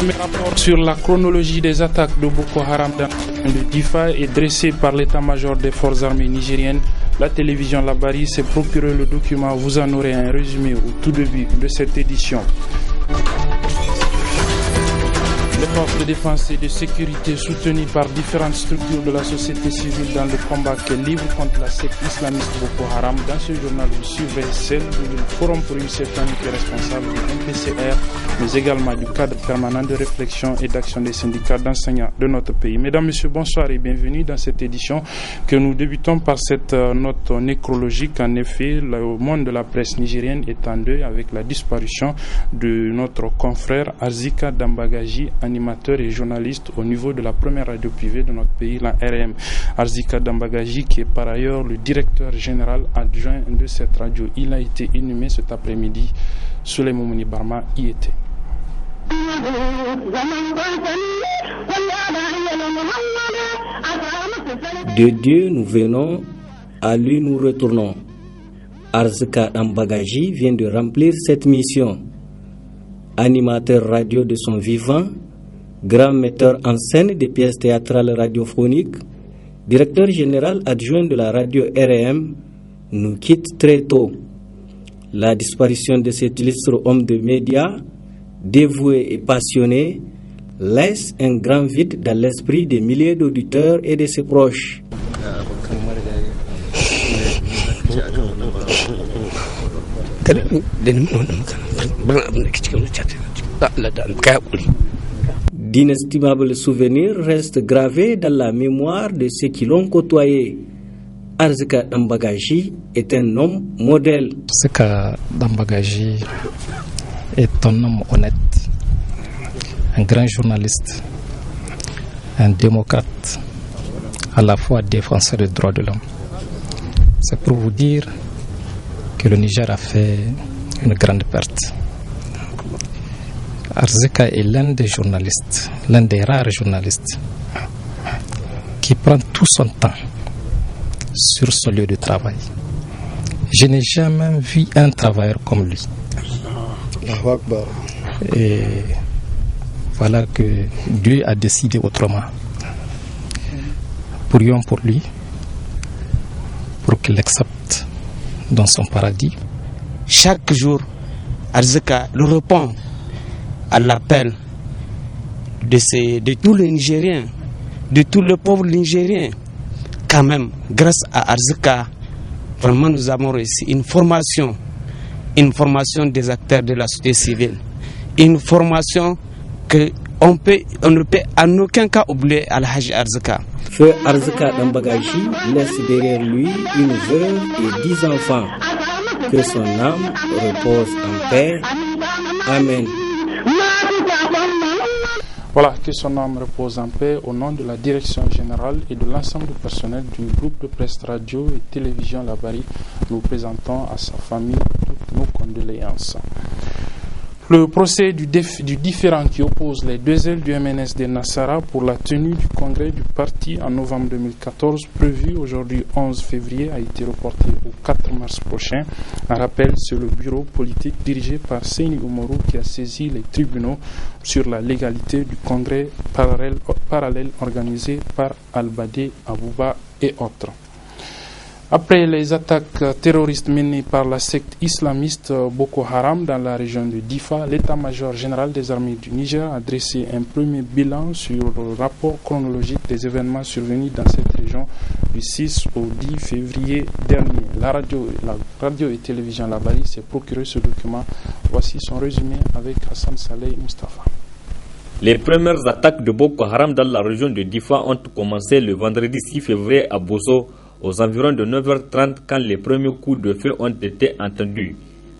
Premier rapport sur la chronologie des attaques de Boko Haram dans le Difa est dressé par l'état-major des forces armées nigériennes. La télévision Labari s'est procuré le document. Vous en aurez un résumé au tout début de cette édition. Les forces de défense et de sécurité soutenues par différentes structures de la société civile dans le combat qu'elles livrent contre la secte islamiste Boko Haram. Dans ce journal, vous suivrez celle du Forum pour une citoyenneté responsable du MPCR, mais également du cadre permanent de réflexion et d'action des syndicats d'enseignants de notre pays. Mesdames, Messieurs, bonsoir et bienvenue dans cette édition que nous débutons par cette note nécrologique. En effet, le monde de la presse nigérienne est en deuil avec la disparition de notre confrère Arzika Dambagaji, animateur et journaliste au niveau de la première radio privée de notre pays, la RM. Arzika Dambagaji, qui est par ailleurs le directeur général adjoint de cette radio. Il a été inhumé cet après-midi. Souleymane Mouni Barma y était. De Dieu nous venons, à lui nous retournons. Arzika Dambagaji vient de remplir cette mission. Animateur radio de son vivant, grand metteur en scène des pièces théâtrales radiophoniques, directeur général adjoint de la radio RM, nous quitte très tôt. La disparition de cet illustre homme de médias, dévoué et passionné, laisse un grand vide dans l'esprit des milliers d'auditeurs et de ses proches. D'inestimables souvenirs restent gravés dans la mémoire de ceux qui l'ont côtoyé. Arzika Dambagaji est un homme modèle. Arzika Dambagaji est un homme honnête, un grand journaliste, un démocrate, à la fois défenseur des droits de l'homme. C'est pour vous dire que le Niger a fait une grande perte. Arzika est l'un des journalistes, l'un des rares journalistes qui prend tout son temps sur son lieu de travail. Je n'ai jamais vu un travailleur comme lui. Et voilà que Dieu a décidé autrement. Prions pour lui, pour qu'il accepte dans son paradis. Chaque jour, Arzika le répond à l'appel de tous les Nigériens, de tous les pauvres Nigériens. Quand même, grâce à Arzika, vraiment nous avons réussi une formation des acteurs de la société civile, une formation que on ne peut en aucun cas oublier Al-Hajj Arzika. Feu Arzika Dambagaji laisse derrière lui une veuve et 10 enfants. Que son âme repose en paix. Amen. Voilà, que son âme repose en paix au nom de la direction générale et de l'ensemble du personnel du groupe de presse radio et télévision Labari. Nous présentons à sa famille toutes nos condoléances. Le procès du différend qui oppose les deux ailes du MNSD Nassara pour la tenue du congrès du parti en novembre 2014, prévu aujourd'hui 11 février, a été reporté au 4 mars prochain. Un rappel, c'est le bureau politique dirigé par Seyni Oumarou qui a saisi les tribunaux sur la légalité du congrès parallèle organisé par Al-Badi, Abouba et autres. Après les attaques terroristes menées par la secte islamiste Boko Haram dans la région de Difa, l'état-major général des armées du Niger a dressé un premier bilan sur le rapport chronologique des événements survenus dans cette région du 6 au 10 février dernier. La radio et télévision Labari s'est procuré ce document. Voici son résumé avec Hassan Saleh Mustafa. Les premières attaques de Boko Haram dans la région de Difa ont commencé le vendredi 6 février à Bosso, aux environs de 9h30 quand les premiers coups de feu ont été entendus.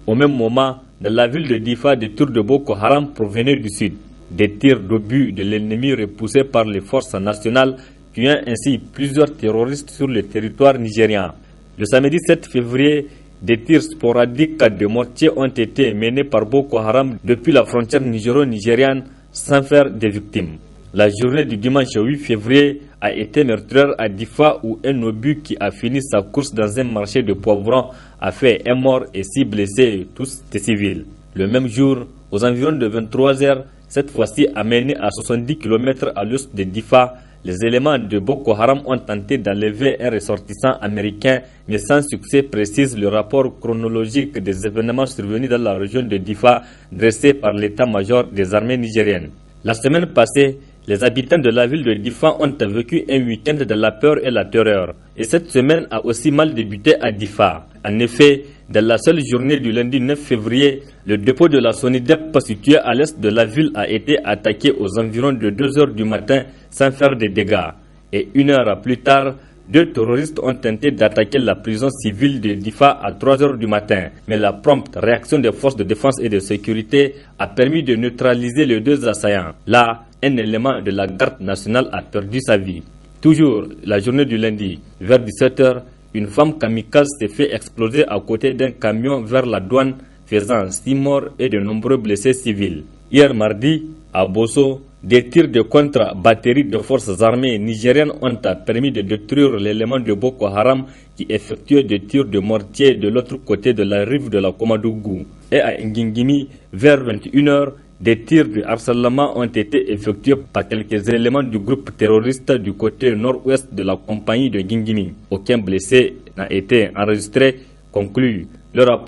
Au même moment, dans la ville de Difa, des tirs de Boko Haram provenaient du sud. Des tirs d'obus de l'ennemi repoussés par les forces nationales, tuant ainsi plusieurs terroristes sur le territoire nigérien. Le samedi 7 février, des tirs sporadiques de mortiers ont été menés par Boko Haram depuis la frontière nigéro-nigériane sans faire de victimes. La journée du dimanche 8 février a été meurtrière à Difa où un obus qui a fini sa course dans un marché de poivrons a fait un mort et 6 blessés, tous des civils. Le même jour, aux environs de 23h, cette fois-ci amenés à 70 km à l'ouest de Difa. Les éléments de Boko Haram ont tenté d'enlever un ressortissant américain, mais sans succès, précise le rapport chronologique des événements survenus dans la région de Difa, dressé par l'état-major des armées nigériennes. La semaine passée, les habitants de la ville de Difa ont vécu un week-end de la peur et la terreur. Et cette semaine a aussi mal débuté à Difa. En effet, dans la seule journée du lundi 9 février, le dépôt de la SONIDEP situé à l'est de la ville a été attaqué aux environs de 2 h du matin sans faire de dégâts. Et 1 heure plus tard, 2 terroristes ont tenté d'attaquer la prison civile de Difa à 3 h du matin. Mais la prompte réaction des forces de défense et de sécurité a permis de neutraliser les 2 assaillants. Là, un élément de la garde nationale a perdu sa vie. Toujours la journée du lundi, vers 17 h, une femme kamikaze s'est fait exploser à côté d'un camion vers la douane, faisant 6 morts et de nombreux blessés civils. Hier mardi, à Bosso, des tirs de contre-batterie de forces armées nigériennes ont permis de détruire l'élément de Boko Haram qui effectuait des tirs de mortier de l'autre côté de la rive de la Komadougou. Et à Ngingimi, vers 21 h, des tirs de harcèlement ont été effectués par quelques éléments du groupe terroriste du côté nord-ouest de la compagnie de Ngingimi. Aucun blessé n'a été enregistré, conclut le rapport.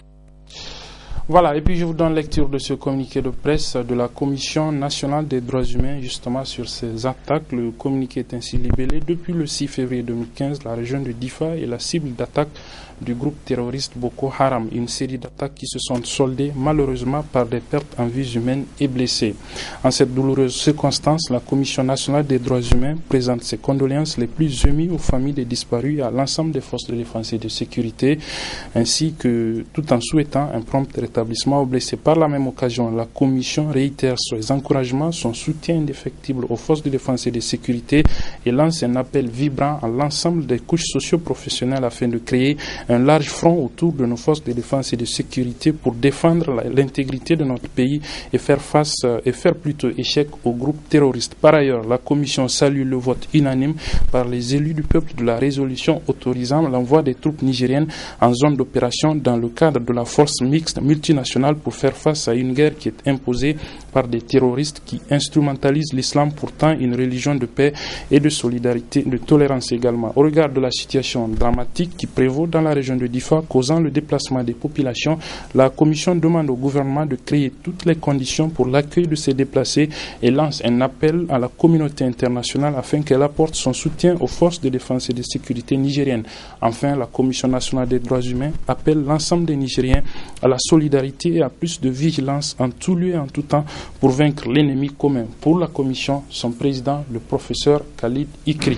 Voilà, et puis je vous donne lecture de ce communiqué de presse de la Commission nationale des droits humains justement sur ces attaques. Le communiqué est ainsi libellé. Depuis le 6 février 2015, la région de Difa est la cible d'attaque du groupe terroriste Boko Haram. Une série d'attaques qui se sont soldées malheureusement par des pertes en vies humaines et blessés. En cette douloureuse circonstance, la Commission nationale des droits humains présente ses condoléances les plus émues aux familles des disparus et à l'ensemble des forces de défense et de sécurité, ainsi que tout en souhaitant un prompt rétablissement aux blessés. Par la même occasion, la Commission réitère ses encouragements, son soutien indéfectible aux forces de défense et de sécurité et lance un appel vibrant à l'ensemble des couches socio-professionnelles afin de créer un large front autour de nos forces de défense et de sécurité pour défendre l'intégrité de notre pays et faire plutôt échec aux groupes terroristes. Par ailleurs, la Commission salue le vote unanime par les élus du peuple de la résolution autorisant l'envoi des troupes nigériennes en zone d'opération dans le cadre de la force mixte multinationale pour faire face à une guerre qui est imposée par des terroristes qui instrumentalisent l'islam, pourtant une religion de paix et de solidarité, de tolérance également. Au regard de la situation dramatique qui prévaut dans la région de Difa, causant le déplacement des populations, la Commission demande au gouvernement de créer toutes les conditions pour l'accueil de ces déplacés et lance un appel à la communauté internationale afin qu'elle apporte son soutien aux forces de défense et de sécurité nigériennes. Enfin, la Commission nationale des droits humains appelle l'ensemble des Nigériens à la solidarité et à plus de vigilance en tout lieu et en tout temps pour vaincre l'ennemi commun. Pour la Commission, son président, le professeur Khalid Ikri.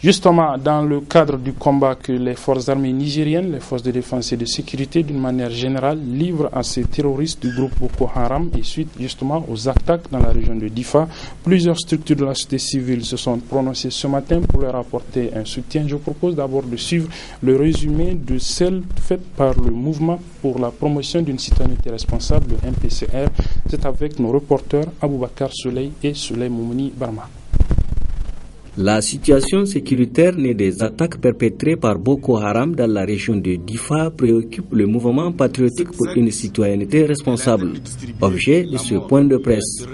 Justement, dans le cadre du combat que les forces armées nigériennes, les forces de défense et de sécurité d'une manière générale livrent à ces terroristes du groupe Boko Haram et suite justement aux attaques dans la région de Difa, plusieurs structures de la société civile se sont prononcées ce matin pour leur apporter un soutien. Je propose d'abord de suivre le résumé de celle faite par le mouvement pour la promotion d'une citoyenneté responsable, le MPCR. C'est avec nos reporters Aboubakar Souley et Souley Moumouni Barma. La situation sécuritaire née des attaques perpétrées par Boko Haram dans la région de Difa préoccupe le mouvement patriotique pour une citoyenneté responsable, objet de ce point de presse.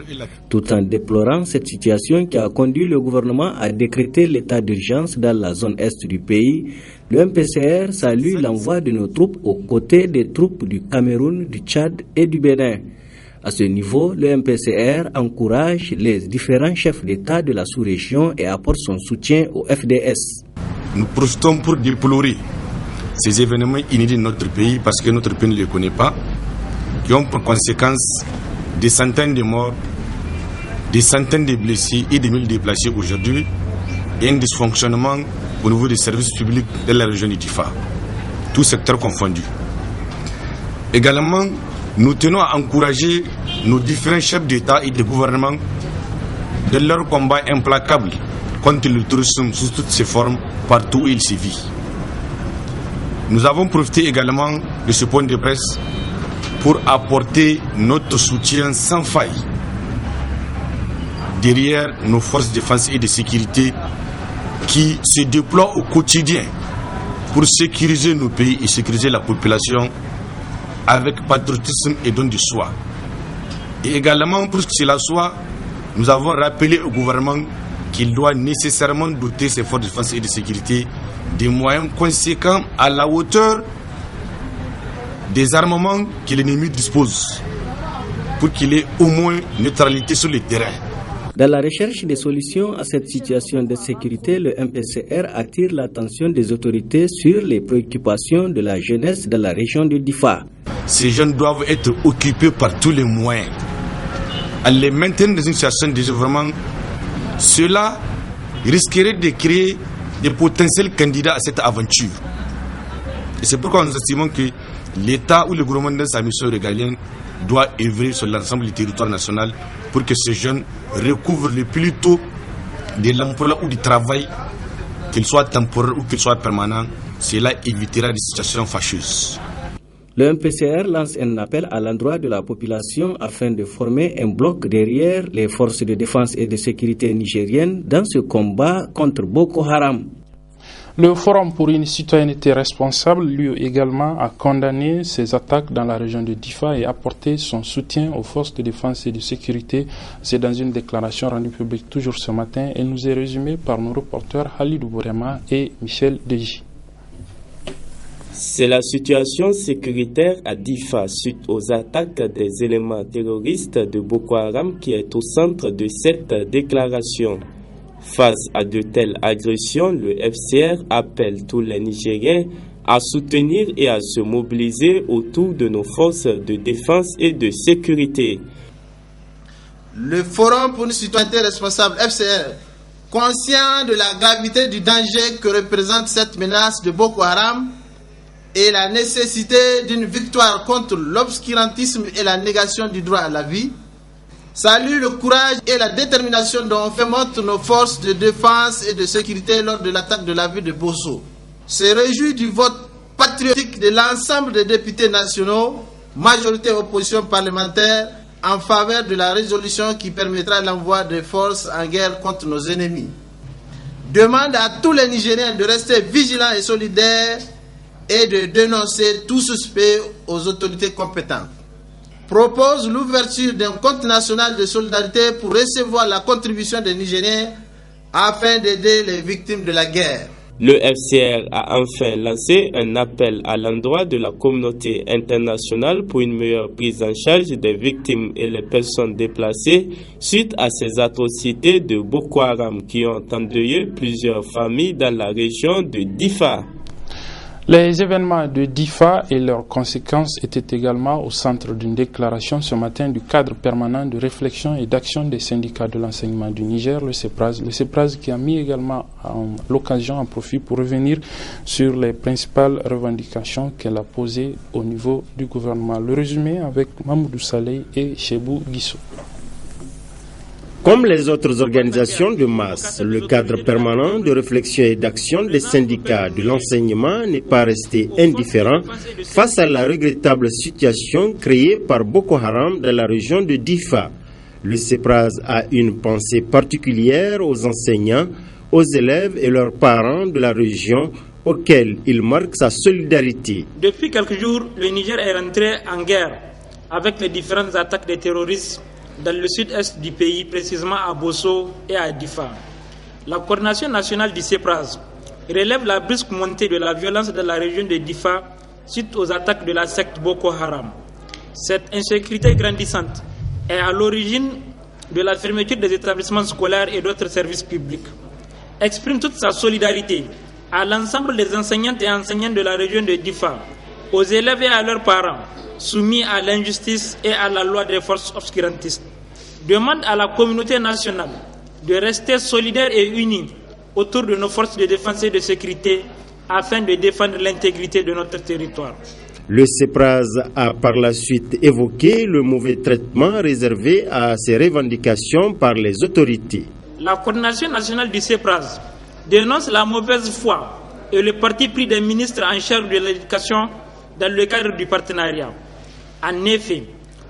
Tout en déplorant cette situation qui a conduit le gouvernement à décréter l'état d'urgence dans la zone est du pays, le MPCR salue l'envoi de nos troupes aux côtés des troupes du Cameroun, du Tchad et du Bénin. À ce niveau, le MPCR encourage les différents chefs d'État de la sous-région et apporte son soutien au FDS. Nous profitons pour déplorer ces événements inédits de notre pays parce que notre pays ne les connaît pas, qui ont pour conséquence des centaines de morts, des centaines de blessés et des milliers de déplacés aujourd'hui et un dysfonctionnement au niveau des services publics de la région de Difa, tout secteur confondu. Également, nous tenons à encourager nos différents chefs d'État et de gouvernement de leur combat implacable contre le terrorisme sous toutes ses formes partout où il sévit. Nous avons profité également de ce point de presse pour apporter notre soutien sans faille derrière nos forces de défense et de sécurité qui se déploient au quotidien pour sécuriser nos pays et sécuriser la population avec patriotisme et don de soi. Et également, pour que cela soit, nous avons rappelé au gouvernement qu'il doit nécessairement doter ses forces de défense et de sécurité des moyens conséquents à la hauteur des armements que l'ennemi dispose, pour qu'il ait au moins neutralité sur le terrain. Dans la recherche des solutions à cette situation de sécurité, le MPCR attire l'attention des autorités sur les préoccupations de la jeunesse de la région de Difa. Ces jeunes doivent être occupés par tous les moyens. En les maintenant dans une situation de désœuvrement, cela risquerait de créer des potentiels candidats à cette aventure. Et c'est pourquoi nous estimons que l'État ou le gouvernement dans sa mission régalienne doit œuvrer sur l'ensemble du territoire national pour que ces jeunes recouvrent le plus tôt de l'emploi ou du travail, qu'il soit temporaire ou qu'il soit permanent. Cela évitera des situations fâcheuses. Le MPCR lance un appel à l'endroit de la population afin de former un bloc derrière les forces de défense et de sécurité nigériennes dans ce combat contre Boko Haram. Le Forum pour une citoyenneté responsable, lui également, a condamné ces attaques dans la région de Difa et apporté son soutien aux forces de défense et de sécurité. C'est dans une déclaration rendue publique toujours ce matin. Elle nous est résumée par nos reporters Halidou Bourema et Michel Deji. C'est la situation sécuritaire à Difa suite aux attaques des éléments terroristes de Boko Haram qui est au centre de cette déclaration. Face à de telles agressions, le FCR appelle tous les Nigériens à soutenir et à se mobiliser autour de nos forces de défense et de sécurité. Le Forum pour une citoyenneté responsable FCR, conscient de la gravité du danger que représente cette menace de Boko Haram et la nécessité d'une victoire contre l'obscurantisme et la négation du droit à la vie, salue le courage et la détermination dont ont fait montre nos forces de défense et de sécurité lors de l'attaque de la ville de Bosso. Se réjouit du vote patriotique de l'ensemble des députés nationaux, majorité opposition parlementaire, en faveur de la résolution qui permettra l'envoi des forces en guerre contre nos ennemis. Demande à tous les Nigériens de rester vigilants et solidaires et de dénoncer tout suspect aux autorités compétentes. Propose l'ouverture d'un compte national de solidarité pour recevoir la contribution des Nigériens afin d'aider les victimes de la guerre. Le FCR a enfin lancé un appel à l'endroit de la communauté internationale pour une meilleure prise en charge des victimes et les personnes déplacées suite à ces atrocités de Boko Haram qui ont endeuillé plusieurs familles dans la région de Difa. Les événements de Difa et leurs conséquences étaient également au centre d'une déclaration ce matin du cadre permanent de réflexion et d'action des syndicats de l'enseignement du Niger, le CEPRAS qui a mis également l'occasion en profit pour revenir sur les principales revendications qu'elle a posées au niveau du gouvernement. Le résumé avec Mamoudou Saleh et Chebou Guissou. Comme les autres organisations de masse, le cadre permanent de réflexion et d'action des syndicats de l'enseignement n'est pas resté indifférent face à la regrettable situation créée par Boko Haram dans la région de Difa. Le CEPRAS a une pensée particulière aux enseignants, aux élèves et leurs parents de la région auxquels il marque sa solidarité. Depuis quelques jours, le Niger est rentré en guerre avec les différentes attaques des terroristes dans le sud-est du pays, précisément à Bosso et à Difa. La coordination nationale du CEPRAS relève la brusque montée de la violence dans la région de Difa suite aux attaques de la secte Boko Haram. Cette insécurité grandissante est à l'origine de la fermeture des établissements scolaires et d'autres services publics. Exprime toute sa solidarité à l'ensemble des enseignantes et enseignants de la région de Difa, aux élèves et à leurs parents, soumis à l'injustice et à la loi des forces obscurantistes. Demande à la communauté nationale de rester solidaire et unie autour de nos forces de défense et de sécurité afin de défendre l'intégrité de notre territoire. Le CEPRAS a par la suite évoqué le mauvais traitement réservé à ces revendications par les autorités. La coordination nationale du CEPRAS dénonce la mauvaise foi et le parti pris des ministres en charge de l'éducation dans le cadre du partenariat. En effet,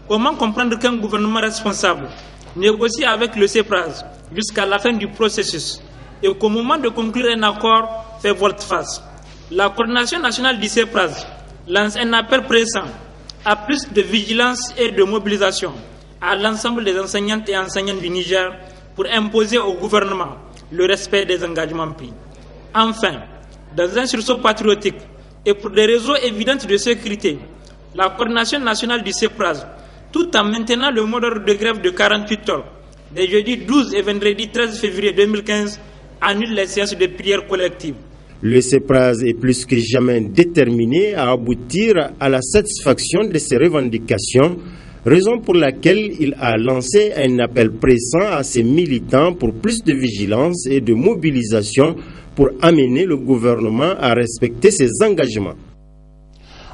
comment comprendre qu'un gouvernement responsable négocie avec le CEPRAS jusqu'à la fin du processus et qu'au moment de conclure un accord fait volte-face? La coordination nationale du CEPRAS lance un appel pressant à plus de vigilance et de mobilisation à l'ensemble des enseignantes et enseignants du Niger pour imposer au gouvernement le respect des engagements pris. Enfin, dans un sursaut patriotique et pour des raisons évidentes de sécurité, la coordination nationale du CEPRAS, tout en maintenant le mot d'ordre de grève de 48 heures, les jeudis 12 et vendredi 13 février 2015, annule les séances de prière collective. Le CEPRAS est plus que jamais déterminé à aboutir à la satisfaction de ses revendications, raison pour laquelle il a lancé un appel pressant à ses militants pour plus de vigilance et de mobilisation pour amener le gouvernement à respecter ses engagements.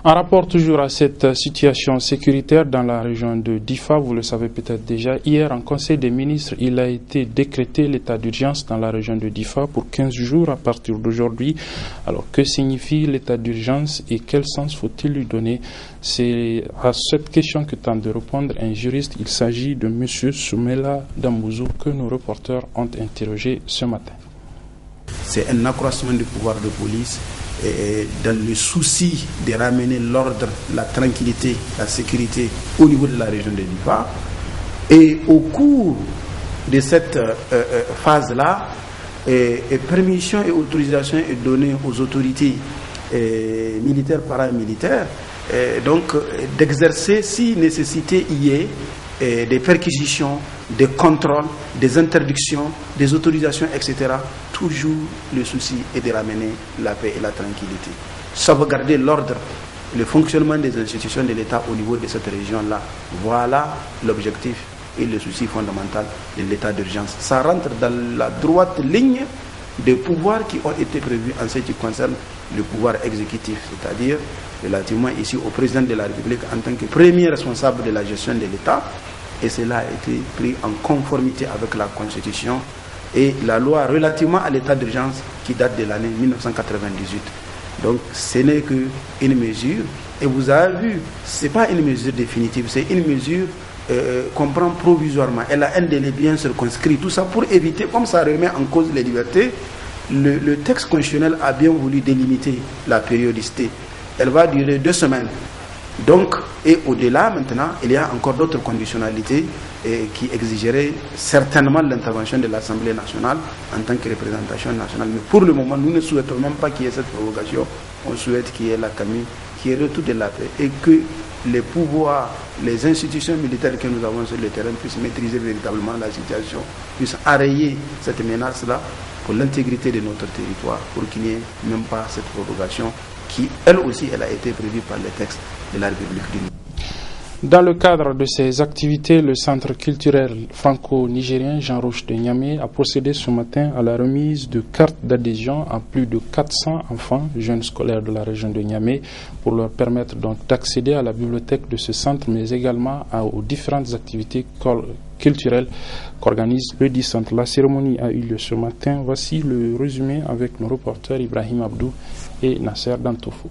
En rapport toujours à cette situation sécuritaire dans la région de Difa, vous le savez peut-être déjà, hier en Conseil des ministres, il a été décrété l'état d'urgence dans la région de Difa pour 15 jours à partir d'aujourd'hui. Alors que signifie l'état d'urgence et quel sens faut-il lui donner? C'est à cette question que tente de répondre un juriste. Il s'agit de M. Soumela Dambouzou que nos reporters ont interrogé ce matin. C'est un accroissement du pouvoir de police et dans le souci de ramener l'ordre, la tranquillité, la sécurité au niveau de la région de Difa. Et au cours de cette phase-là, permission et autorisation est donnée aux autorités militaires, paramilitaires, donc d'exercer, si nécessité y est, des perquisitions, des contrôles, des interdictions, des autorisations, etc. Toujours le souci est de ramener la paix et la tranquillité. Sauvegarder l'ordre, le fonctionnement des institutions de l'État au niveau de cette région-là. Voilà l'objectif et le souci fondamental de l'état d'urgence. Ça rentre dans la droite ligne des pouvoirs qui ont été prévus en ce qui concerne le pouvoir exécutif, c'est-à-dire relativement ici au président de la République en tant que premier responsable de la gestion de l'État. Et cela a été pris en conformité avec la Constitution et la loi relativement à l'état d'urgence qui date de l'année 1998. Donc ce n'est qu'une mesure, et vous avez vu, ce n'est pas une mesure définitive, c'est une mesure qu'on prend provisoirement. Elle a un délai bien circonscrit, tout ça pour éviter, comme ça remet en cause les libertés, le texte constitutionnel a bien voulu délimiter la périodicité. Elle va durer 2 semaines. Donc, et au-delà maintenant, il y a encore d'autres conditionnalités qui exigeraient certainement l'intervention de l'Assemblée nationale en tant que représentation nationale. Mais pour le moment, nous ne souhaitons même pas qu'il y ait cette prorogation. On souhaite qu'il y ait la CAMI, qu'il y ait le retour de la paix et que les pouvoirs, les institutions militaires que nous avons sur le terrain puissent maîtriser véritablement la situation, puissent arrayer cette menace-là pour l'intégrité de notre territoire, pour qu'il n'y ait même pas cette prorogation qui, elle aussi, elle a été prévue par les textes de la République du Niger. Dans le cadre de ces activités, le centre culturel franco-nigérien Jean Roche de Niamey a procédé ce matin à la remise de cartes d'adhésion à plus de 400 enfants, jeunes scolaires de la région de Niamey, pour leur permettre donc d'accéder à la bibliothèque de ce centre, mais également aux différentes activités culturelles qu'organise le dit centre. La cérémonie a eu lieu ce matin. Voici le résumé avec nos reporters Ibrahim Abdou et Nasser Dantofo.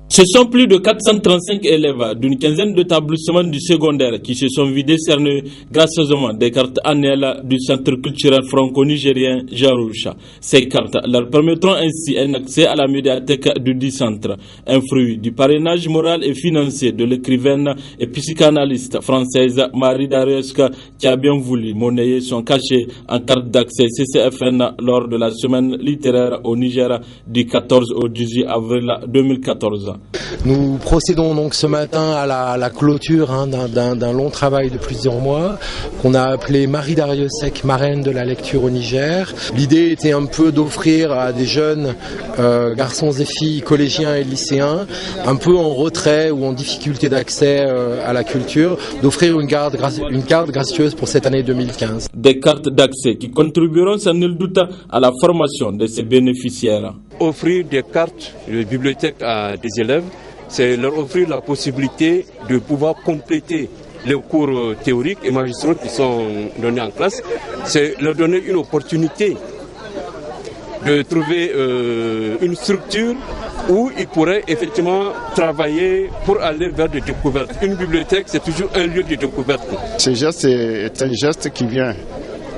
Ce sont plus de 435 élèves d'une quinzaine d'établissements du secondaire qui se sont vus décerner gracieusement des cartes annuelles du centre culturel franco-nigérien Jaroucha. Ces cartes leur permettront ainsi un accès à la médiathèque du dit centre, un fruit du parrainage moral et financier de l'écrivaine et psychanalyste française Marie Darieusque qui a bien voulu monnayer son cachet en carte d'accès CCFN lors de la semaine littéraire au Niger du 14 au 18 avril 2014. Nous procédons donc ce matin à la clôture d'un long travail de plusieurs mois qu'on a appelé Marie Darieusque, marraine de la lecture au Niger. L'idée était un peu d'offrir à des jeunes garçons et filles, collégiens et lycéens, un peu en retrait ou en difficulté d'accès à la culture, d'offrir une carte gracieuse pour cette année 2015. Des cartes d'accès qui contribueront sans nul doute à la formation de ces bénéficiaires. Offrir des cartes de bibliothèque à des élèves, c'est leur offrir la possibilité de pouvoir compléter les cours théoriques et magistraux qui sont donnés en classe. C'est leur donner une opportunité de trouver une structure où ils pourraient effectivement travailler pour aller vers des découvertes. Une bibliothèque, c'est toujours un lieu de découverte. Ce geste est un geste qui vient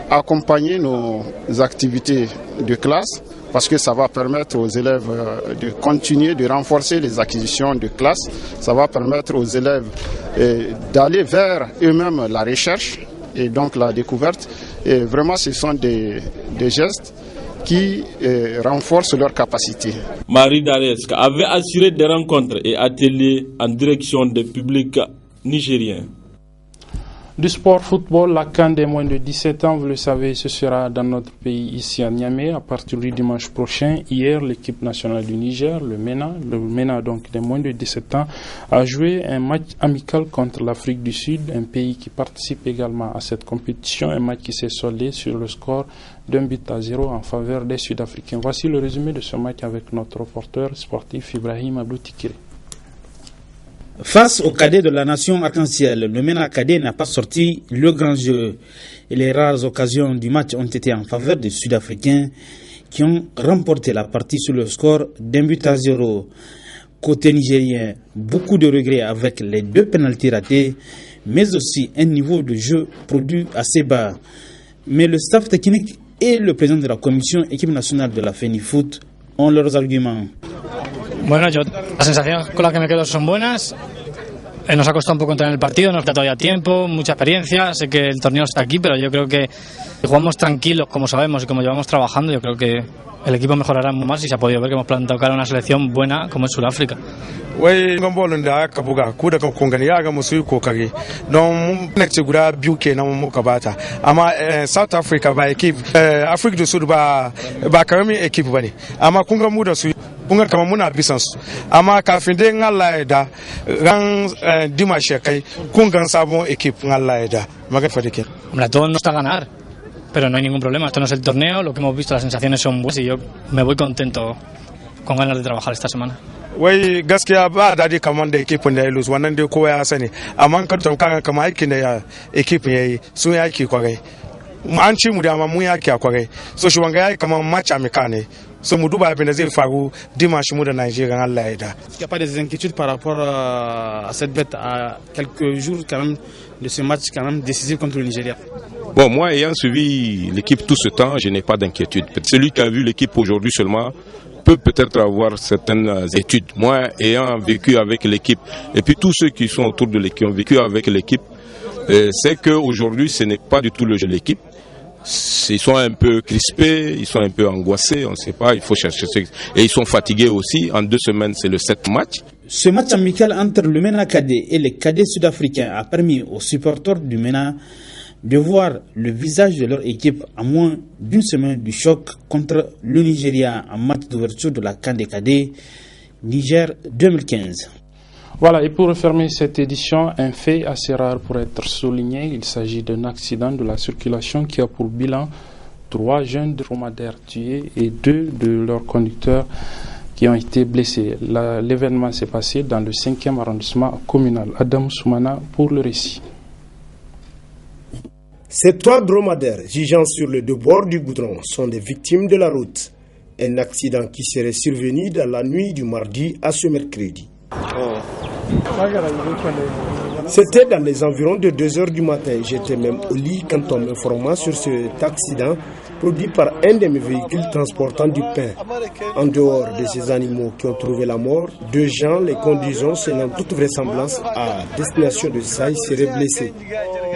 accompagner nos activités de classe, parce que ça va permettre aux élèves de continuer de renforcer les acquisitions de classe, ça va permettre aux élèves d'aller vers eux-mêmes la recherche et donc la découverte. Et vraiment, ce sont des gestes qui renforcent leurs capacités. Marie Dareska avait assuré des rencontres et ateliers en direction des publics nigériens. Du sport football, la CAN des moins de 17 ans, vous le savez, ce sera dans notre pays ici à Niamey à partir du dimanche prochain. Hier, l'équipe nationale du Niger, le MENA donc des moins de 17 ans, a joué un match amical contre l'Afrique du Sud, un pays qui participe également à cette compétition, un match qui s'est soldé sur le score d'1-0 en faveur des Sud-Africains. Voici le résumé de ce match avec notre reporter sportif Ibrahim Abdou Tikiri. Face aux cadets de la nation arc-en-ciel, le MENA cadet n'a pas sorti le grand jeu. Et les rares occasions du match ont été en faveur des Sud-Africains qui ont remporté la partie sur le score d'1-0. Côté nigérien, beaucoup de regrets avec les 2 pénaltys ratés, mais aussi un niveau de jeu produit assez bas. Mais le staff technique et le président de la commission équipe nationale de la FENIFOOT ont leurs arguments. Bueno, las sensaciones con las que me quedo son buenas. Nos ha costado un poco entrar en el partido, nos queda todavía tiempo, mucha experiencia. Sé que el torneo está aquí, pero yo creo que si jugamos tranquilos, como sabemos y como llevamos trabajando, yo creo que el equipo mejorará más y se ha podido ver que hemos plantado cara a una selección buena como es Sudáfrica. Wai gambolin da aka buga ku da kun gani ya ga musu kokari don mun ce guda biyu kenan muka bata amma South Africa ba equipe Africa do Sud ba karamin equipe bane amma kun ga mu da su kun ga kamar muna bisan su amma kafin dai Allah ya da ran dimashe kai kun ga sabon equipe Allah ya da maga fa dake. Hombre, todo no está a ganar, pero no hay ningún problema, esto no es el torneo, lo que hemos visto, las sensaciones son buenas y yo me voy contento con ganas de trabajar esta semana. Wai gaskiya ba daɗi kamar da ekipin da ya lose wannan dai kowa ya sani amma kan tamkar kamar aikin da ekipin ya yi sun yi aiki kwarai an ci mu da amma mun yi aiki a kwarai so shi wanga ya yi kamar match amical ne so mu duba abin da zai faru dimanche mu da Nigeria Allah ya da. Est-ce qu'il n'y a pas des inquiétudes par rapport à cette bête à quelques jours quand même de ce match quand même décisif contre le Nigeria? Bon, moi ayant suivi l'équipe tout ce temps, je n'ai pas d'inquiétude. Celui qui a vu l'équipe aujourd'hui seulement peut peut-être avoir certaines études. Moi, ayant vécu avec l'équipe, et puis tous ceux qui sont autour de l'équipe, qui ont vécu avec l'équipe, c'est qu'aujourd'hui, ce n'est pas du tout le jeu de l'équipe. Ils sont un peu crispés, ils sont un peu angoissés, on ne sait pas, il faut chercher. Et ils sont fatigués aussi. En 2 semaines, c'est le 7 match. Ce match amical entre le MENA cadet et les cadets sud-africains a permis aux supporters du MENA de voir le visage de leur équipe à moins d'1 semaine du choc contre le Nigeria en match d'ouverture de la CAN des cadets Niger 2015. Voilà, et pour refermer cette édition, un fait assez rare pour être souligné, il s'agit d'un accident de la circulation qui a pour bilan 3 jeunes dromadaires tués et 2 de leurs conducteurs qui ont été blessés. L'événement s'est passé dans le 5e arrondissement communal. Adam Soumana pour le récit. Ces 3 dromadaires gisant sur le débord du goudron sont des victimes de la route. Un accident qui serait survenu dans la nuit du mardi à ce mercredi. C'était dans les environs de 2 heures du matin. J'étais même au lit quand on m'informa sur cet accident produit par un de mes véhicules transportant du pain. En dehors de ces animaux qui ont trouvé la mort, 2 gens les conduisant selon toute vraisemblance à destination de Saï seraient blessés.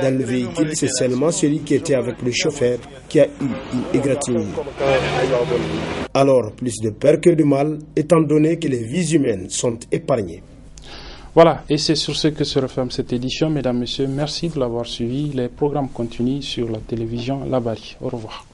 Dans le véhicule, c'est seulement celui qui était avec le chauffeur qui a eu une égratignure. Alors, plus de peur que de mal, étant donné que les vies humaines sont épargnées. Voilà, et c'est sur ce que se referme cette édition. Mesdames, Messieurs, merci de l'avoir suivi. Les programmes continuent sur la télévision Labari. Au revoir.